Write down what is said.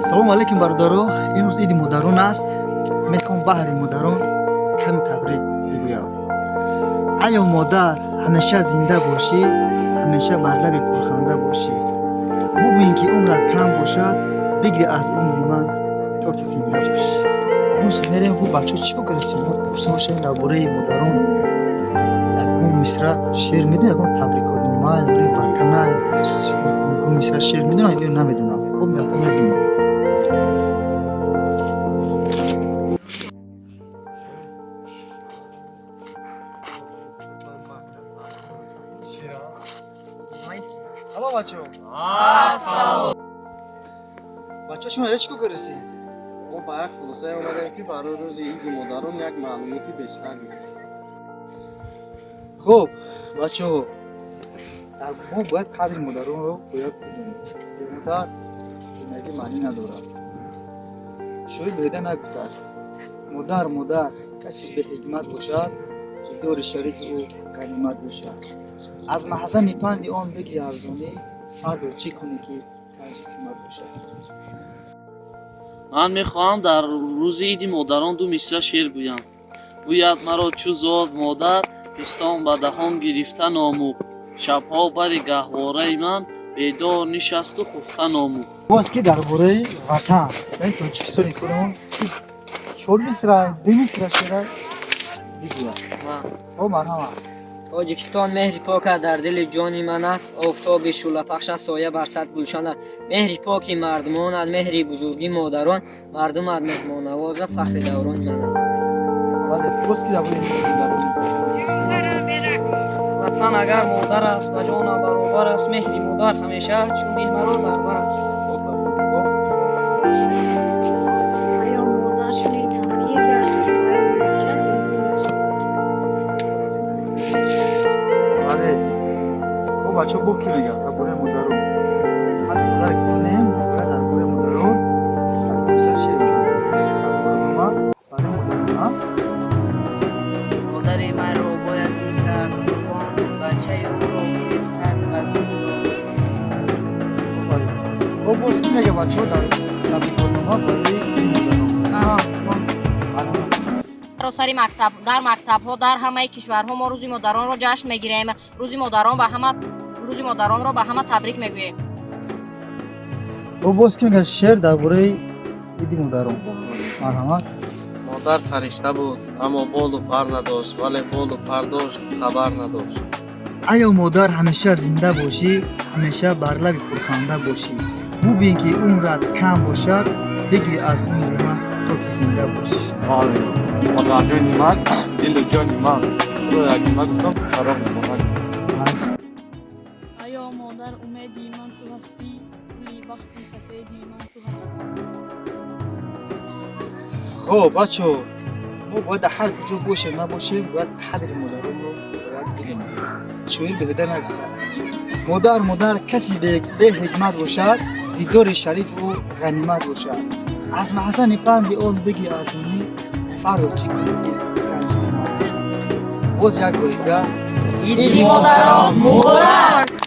салом алейкум бародаро. имрӯз иди модарон аст. мехоҳам баҳри модарон каме табрик бигӯям. аё модар, ҳамеша зинда бошӣ, ҳамеша бар лаби пурханда бошӣ. бубин ки умрат кам бошад, бигири аз умри ман то ки зинда бошӣ. имрӯз мерем ҳу бачаҳо чӣ кор кардем? пурсон шавем дар бораи модарон. ягон мисра шеър медонӣ, ягон табрикотнома дар бораи ватана, ягон мисра шеър медонам ё намедонам? хуб мерафтам мебинам. салом бачаҳо. Салом. бачаҳо шумо ҷо чӣ кор кардем? ما با یک خلاصه اومدیم که برای روز عید مادران یک معلوماتی بیشتر می‌دیم. خب بچه‌ها ما باید قدر مادران رو باید بدونیم. مادر زندگی معنی ندارد. شاید بهده نگفتن مادر کسی به حکمت باشد دور شریف او غنیمت باشد. از محسن پند آن بگی ارزانی فردا چی کنی که کنج حکمت باشد. من میخواهم در روز عید مادران دو مصرع شعر گویم. گوید مرا چو زاد مادر پستان به دهان گرفته ناموخت. شبها بر گهواره من بیدار نشست و خفته ناموخت. باز که درباره وطن یعنی تاجیکستان کنم چهار مصرع دو مصرع شعر بگویم. او مرحبا. тоҷикистон меҳри пока дар дили ҷони ман аст. офтоби шӯлапахша соя бар сад гулшан аст. меҳри поки мардумонат, меҳри бузурги модарон, мардумат меҳмоннавоза, фахри даврони ман аст. ватан агар модар аст, ба ҷона баробар аст. меҳри модар ҳамеша чун дил маро дар бар аст. аё модар шунидам пир гашти ҳаёти бача дилгир аст. خب بچه با کی میگم؟ درباره مادران. من مادر کنیم درباره مادران. مثلا شعر میگم. برای مادران. مادری من رو باید دید در قربان، بچه او رو گرفتن و زندان. خب باز کی میگه بچه ها در تبلیغاتنامه برای مادران؟ سری مکتب در مکتب‌ها در همه کشورها ما روز مادران را جشن می‌گیریم. روز مادران را به همه تبریک می‌گوییم. خب باز کی میگه شعر درباره عید مادران؟ مرحمت. مادر فرشته بود اما بال و پر نداشت، ولی بال و پر داشت خبر نداشت. ایا مادر همیشه زنده باشی، همیشه بر لب پرخنده باشی. ببین که عمرت کم باشد، بگیر از عمر من تا که زنده باشی. مادر جانی من، دل جانی من، تو را اگه من گفتم خراب میکنم. аё модар умеди ман ту ҳастӣ, гули бахти сафеди ман ту ҳастӣ. خب بچه‌ها ما باید هر کجا باشیم نباشیم باید قدر مادران رو باید بدونیم. شاعر بهده نگفتن مادر کسی به حکمت باشد دیدار شریف و غنیمت باشد. از محسن پند آن بگی ارزانی فردا چی کنی که کنج حکمت باشد. باز یک بار دیگر عید مادران مبارک.